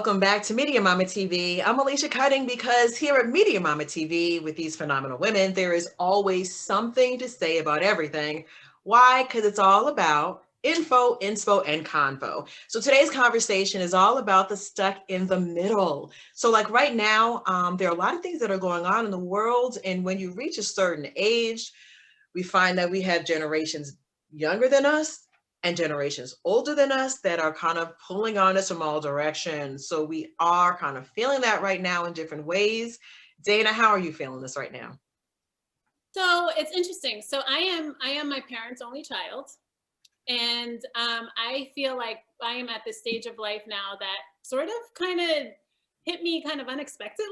Welcome back to Media Mama TV. I'm Alicia Cutting because here at Media Mama TV with these phenomenal women, there is always something to say about everything. Why? Because it's all about info, inspo, and convo. So today's conversation is all about the stuck in the middle. So like right now, there are a lot of things that are going on in the world. And when you reach a certain age, we find that we have generations younger than us and generations older than us that are kind of pulling on us from all directions. So we are kind of feeling that right now in different ways. Dana, how are you feeling this right now? So it's interesting. So I am my parents' only child. And I feel like I am at this stage of life now that sort of kind of hit me kind of unexpectedly.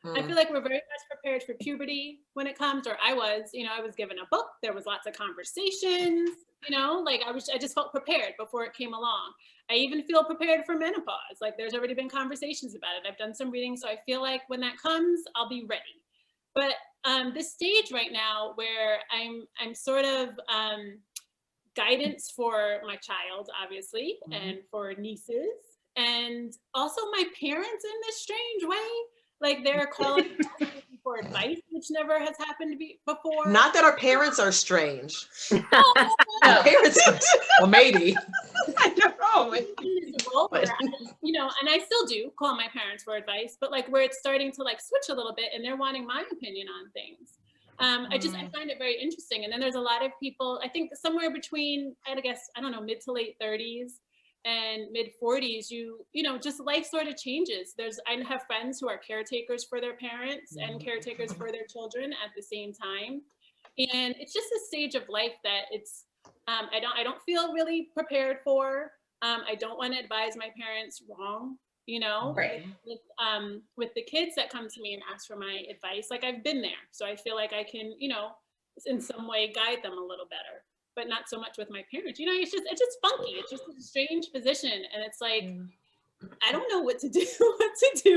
I feel like we're very much prepared for puberty when it comes, or I was given a book. There was lots of conversations, I just felt prepared before it came along. I even feel prepared for menopause. Like there's already been conversations about it. I've done some reading. So I feel like when that comes, I'll be ready. But this stage right now where I'm sort of guidance for my child, obviously, and for nieces, and also my parents in this strange way. Like they're calling for advice, which never has happened to me before. Not that our parents are strange. No. Our parents are, well, maybe. I don't know. And I still do call my parents for advice, but like where it's starting to like switch a little bit and they're wanting my opinion on things. I find it very interesting. And then there's a lot of people, I think somewhere between, mid to late 30s and mid 40s, just life sort of changes. I have friends who are caretakers for their parents and caretakers for their children at the same time. And it's just a stage of life that it's, I don't feel really prepared for. I don't want to advise my parents wrong. Right. With the kids that come to me and ask for my advice, like I've been there. So I feel like I can, in some way guide them a little better, but not so much with my parents. It's just funky. It's just a strange position. And it's like, I don't know what to do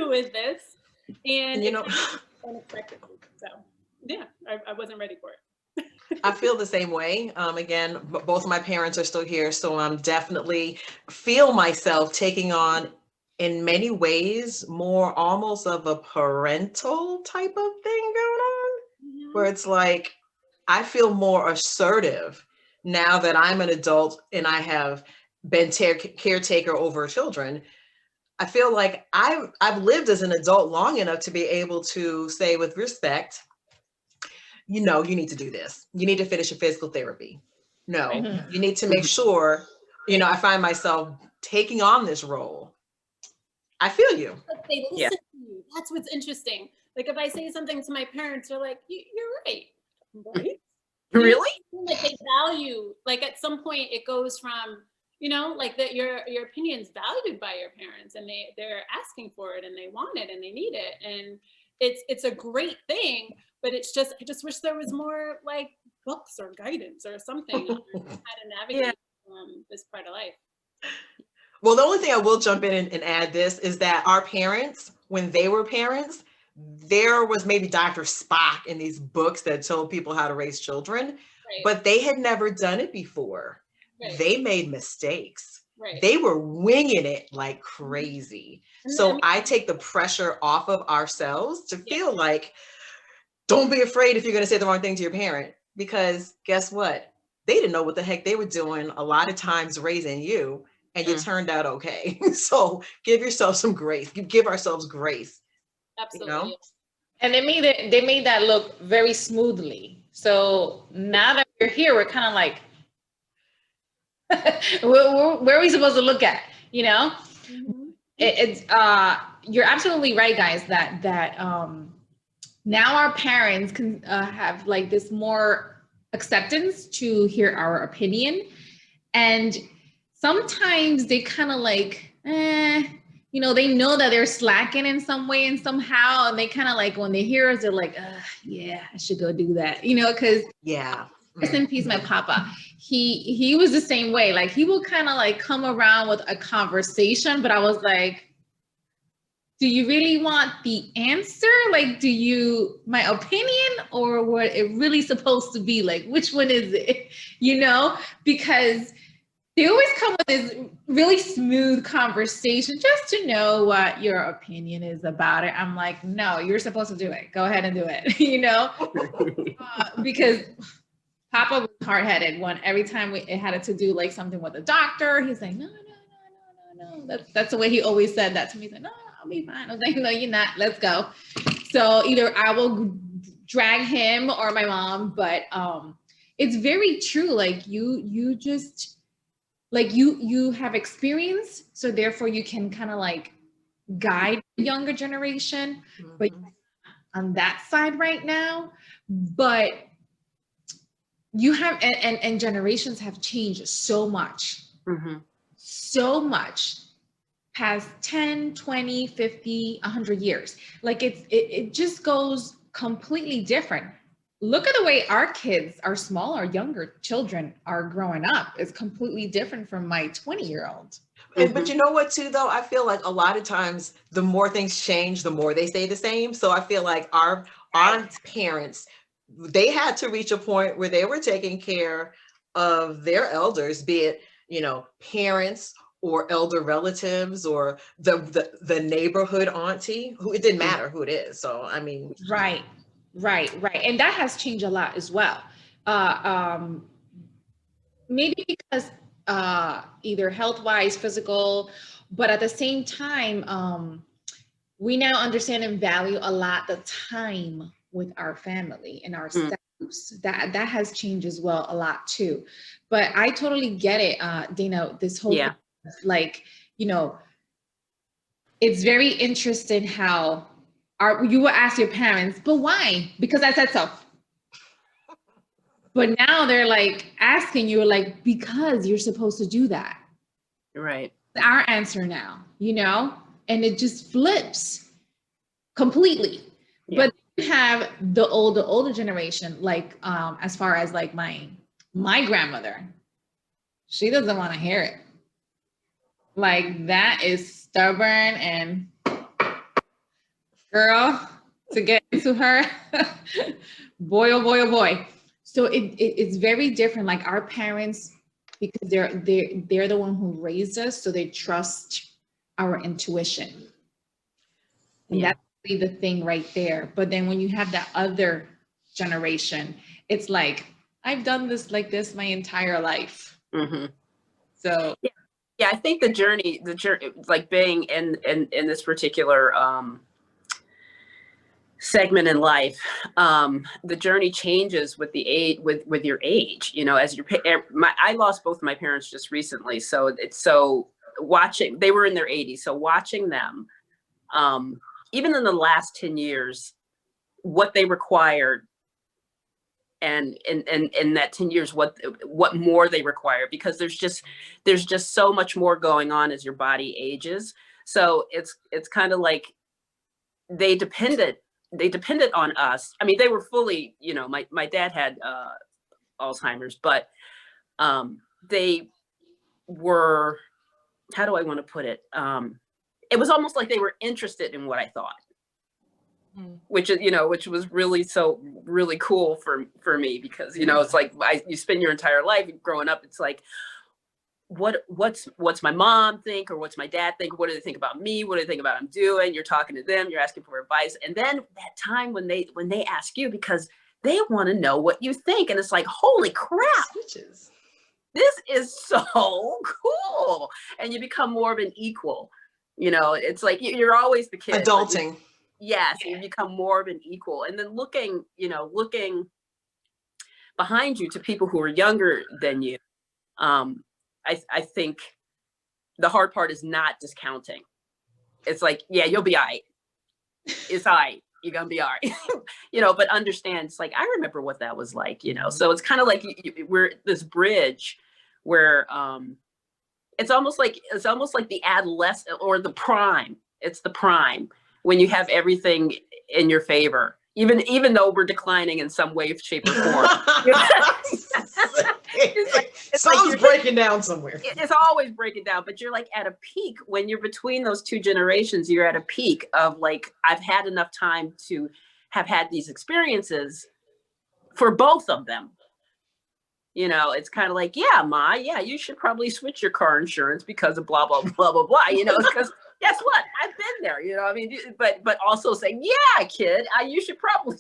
with this. And unexpectedly. So yeah, I wasn't ready for it. I feel the same way. Again, both of my parents are still here. So I'm definitely feel myself taking on, in many ways, more almost of a parental type of thing going on, where it's like, I feel more assertive now that I'm an adult and I have been caretaker over children. I feel like I've lived as an adult long enough to be able to say with respect, you need to do this. You need to finish your physical therapy. No, you need to make sure, I find myself taking on this role. I feel you. They listen to you. That's what's interesting. Like if I say something to my parents, they're like, "You're right." Right? Really? Like they value. Like at some point, it goes from like that your opinion's valued by your parents, and they're asking for it, and they want it, and they need it, and it's a great thing. But I just wish there was more like books or guidance or something on how to navigate this part of life. Well, the only thing I will jump in and add this is that our parents, when they were parents, there was maybe Dr. Spock in these books that told people how to raise children, but they had never done it before. Right. They made mistakes. Right. They were winging it like crazy. So I take the pressure off of ourselves to feel like, don't be afraid if you're going to say the wrong thing to your parent, because guess what? They didn't know what the heck they were doing a lot of times raising you. And you turned out okay. So give yourself some grace. Give ourselves grace. Absolutely. And they made that look very smoothly. So now that we're here, we're kind of like, where are we supposed to look at? It's you're absolutely right, guys. That now our parents can have like this more acceptance to hear our opinion, and sometimes they kind of like, they know that they're slacking in some way and somehow. And they kind of like, when they hear us, they're like, yeah, I should go do that, because rest in peace, my papa, he was the same way. Like he will kind of like come around with a conversation, but I was like, do you really want the answer? Like, my opinion or what it really supposed to be? Like, which one is it? Because They always come with this really smooth conversation just to know what your opinion is about it. I'm like, no, you're supposed to do it. Go ahead and do it, because Papa was hard-headed one. Every time it had to do like something with the doctor, he's like, no, no, no, no, no, no. That's the way he always said that to me. He's like, no, I'll be fine. I was like, no, you're not. Let's go. So either I will drag him or my mom, but it's very true. Like you just, like you have experience, so therefore you can kind of like guide the younger generation, but on that side right now, but you have, and generations have changed so much, so much past 10, 20, 50, 100 years. Like it just goes completely different. Look at the way our kids, our smaller, younger children are growing up. It's completely different from my 20-year-old. But you know what too, though? I feel like a lot of times the more things change, the more they stay the same. So I feel like our parents, they had to reach a point where they were taking care of their elders, be it, parents or elder relatives or the neighborhood auntie, who it didn't matter who it is. So, I mean. Right. And that has changed a lot as well. Maybe because either health-wise, physical, but at the same time, we now understand and value a lot the time with our family and our spouse. That has changed as well a lot too. But I totally get it, Dana, this whole thing, like, it's very interesting how you will ask your parents, but why? Because I said so. But now they're like asking you, like, because you're supposed to do that. Right. Our answer now, and it just flips completely. Yeah. But you have the older generation, like as far as like my grandmother, she doesn't want to hear it. Like, that is stubborn, and girl, to get into her, boy, oh boy, oh boy. So it's very different. Like our parents, because they're the one who raised us, so they trust our intuition. And that's really the thing right there. But then when you have that other generation, it's like, I've done this like this my entire life. So yeah, I think the journey, like being in this particular segment in life, the journey changes with the age, with your age, as I lost both of my parents just recently. So watching, they were in their 80s. So watching them, even in the last 10 years, what they required, and in that 10 years, what more they require, because there's just so much more going on as your body ages. So it's kind of like they depended on us. I mean, they were fully, my dad had Alzheimer's, but they were, how do I want to put it? It was almost like they were interested in what I thought, which was really cool for me, because, it's like you spend your entire life growing up. It's like, what's my mom think, or what's my dad think? What do they think about me? What do they think about I'm doing? You're talking to them, you're asking for advice. And then that time when they ask you, because they want to know what you think. And it's like, holy crap, this is so cool. And you become more of an equal, it's like you're always the kid. Adulting. Yes, you become more of an equal. And then looking behind you to people who are younger than you. I think the hard part is not discounting. It's like, yeah, you'll be all right. It's all right. You're going to be all right. But understand, it's like, I remember what that was like, so it's kind of like we're this bridge where it's almost like the adolescent or the prime. It's the prime when you have everything in your favor, even though we're declining in some way, shape, or form. Something's breaking down somewhere. It's always breaking down, but you're like at a peak. When you're between those two generations, you're at a peak of like, I've had enough time to have had these experiences for both of them. You know, it's kind of like, yeah, Ma, yeah, you should probably switch your car insurance because of blah, blah, blah, blah, blah. You know, because guess what? I've been there, you know, I mean, but also saying, yeah, kid, you should probably,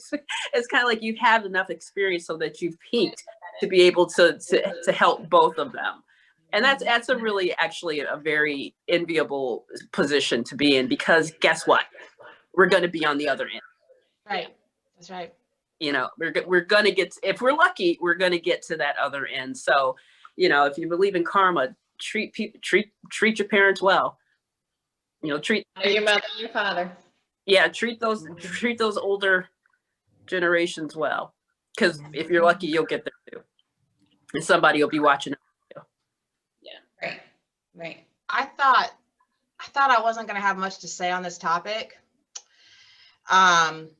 it's kind of like you've had enough experience so that you've peaked to be able to help both of them. And that's a really actually a very enviable position to be in, because guess what? We're going to be on the other end. Right. That's right. You know, we're going to get, if we're lucky, we're going to get to that other end. So, you know, if you believe in karma, treat your parents well. You know, treat Your mother and your father. Yeah, treat those older generations well. Because if you're lucky, you'll get there too. And somebody will be watching. Right. Right. I thought I wasn't going to have much to say on this topic.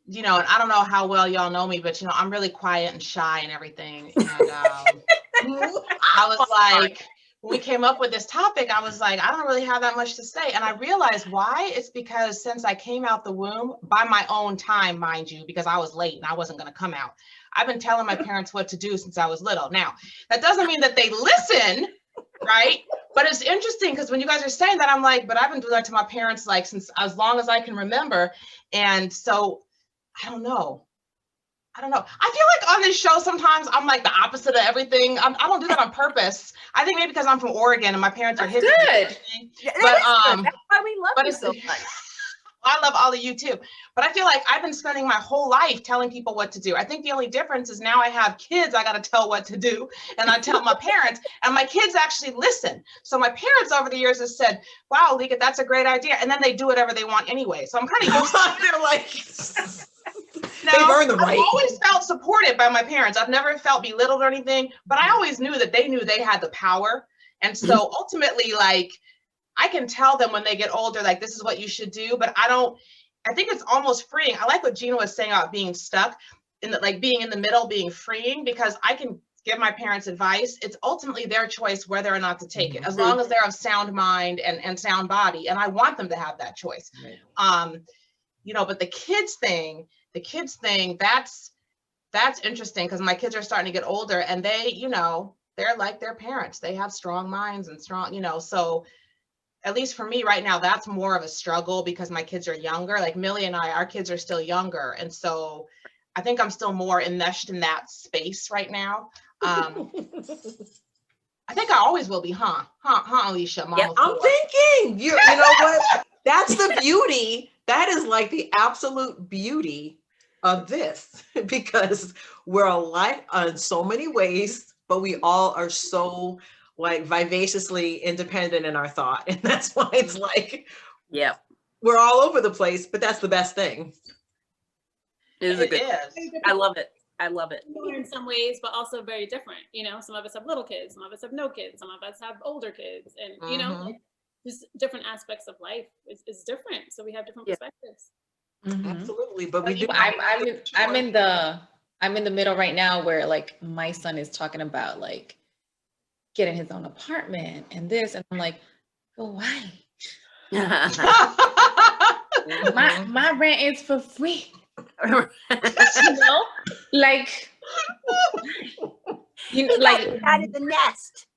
You know, and I don't know how well y'all know me, but you know, I'm really quiet and shy and everything. And I was like, when we came up with this topic, I was like, I don't really have that much to say. And I realized why. It's because since I came out the womb by my own time, mind you, because I was late and I wasn't going to come out, I've been telling my parents what to do since I was little. Now, that doesn't mean that they listen, right? But it's interesting because when you guys are saying that, I'm like, but I've been doing that to my parents like since as long as I can remember. And so I don't know. I feel like on this show sometimes I'm like the opposite of everything. I don't do that on purpose. I think maybe because I'm from Oregon and my parents are hippies. Good. But that's why we love you so much. I love all of you too. But I feel like I've been spending my whole life telling people what to do. I think the only difference is now I have kids I got to tell what to do. And I tell my parents, and my kids actually listen. So my parents over the years have said, wow, Lika, that's a great idea. And then they do whatever they want anyway. So I'm kind of used to it. They're like, they've earned the right. I've always felt supported by my parents. I've never felt belittled or anything, but I always knew that they knew they had the power. And so ultimately, like, I can tell them when they get older, like, this is what you should do, but I think it's almost freeing. I like what Gina was saying about being stuck in the, like being in the middle, being freeing, because I can give my parents advice. It's ultimately their choice whether or not to take it, as long as they're of sound mind and sound body. And I want them to have that choice. Right. You know, but the kids thing, that's interesting because my kids are starting to get older and they, you know, they're like their parents. They have strong minds and strong, you know, so at least for me right now, that's more of a struggle because my kids are younger. Like Millie and I, our kids are still younger. And so I think I'm still more enmeshed in that space right now. I think I always will be, Alicia? Yeah, I'm thinking, you know what? That's the beauty. That is like the absolute beauty of this, because we're alike in so many ways, but we all are so like vivaciously independent in our thought. And that's why it's like, yeah, we're all over the place, but that's the best thing. It is. I love it. I love it. In some ways, but also very different. You know, some of us have little kids, some of us have no kids, some of us have older kids, and you know, just different aspects of life is different. So we have different perspectives. Absolutely, but we do. I'm in the middle right now where like my son is talking about like getting his own apartment and this, and I'm like, but why? my rent is for free. You know, like, you know, like out of the nest.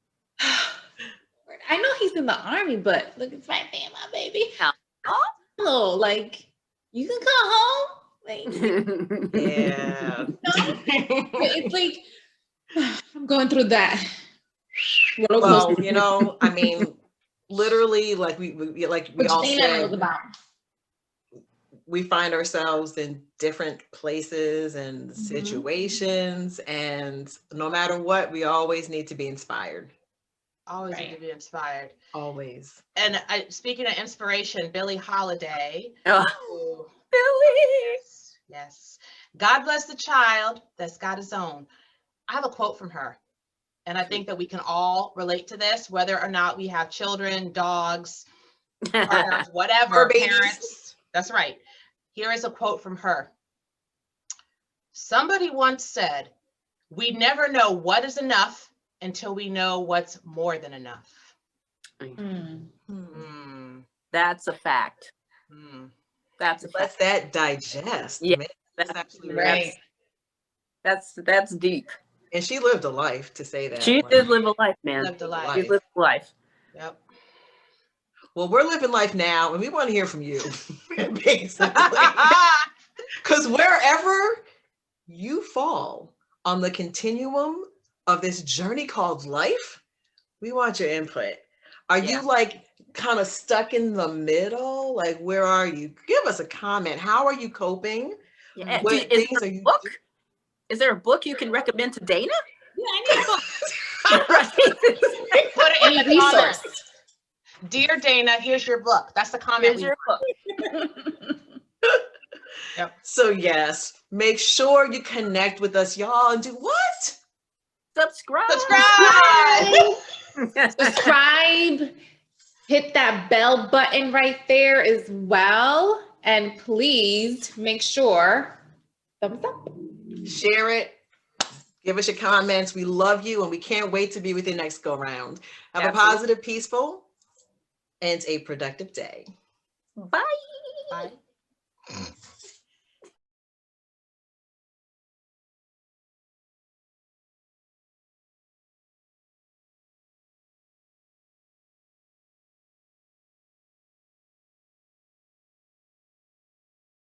I know he's in the army, but look, it's right there, my baby. Oh, like you can come home. Like, yeah. You know? It's like I'm going through that. Well, you know, I mean, literally, like we all said, we find ourselves in different places and situations, and no matter what, we always need to be inspired. Always need to be inspired. Always. And speaking of inspiration, Billie Holiday. Oh, Billie. Yes. God bless the child that's got his own. I have a quote from her. And I think that we can all relate to this, whether or not we have children, dogs, partners, whatever, parents. That's right. Here is a quote from her. Somebody once said, we never know what is enough until we know what's more than enough. That's a fact. That's a fact. Let that digest. Yeah, man. That's actually right. That's deep. And she lived a life to say that. She Like, did live a life, man. Lived a life. life. She lived a life. Yep. Well, we're living life now, and we want to hear from you, basically. Because wherever you fall on the continuum of this journey called life, we want your input. Are Yeah. you like kind of stuck in the middle? Like, where are you? Give us a comment. How are you coping? Yeah. What Is things there are a you book? Is there a book you can recommend to Dana? Yeah, I need a book. Right. Put it in Any the comments. resource. Dear Dana, here's your book. That's the comment. Here's your book. Yep. So yes, make sure you connect with us, y'all, and do what? Subscribe. Subscribe. Hit that bell button right there as well. And please make sure, thumbs up. Share it. Give us your comments. We love you, and we can't wait to be with you next go round. Have Absolutely. a positive, peaceful, and a productive day. Bye. Bye.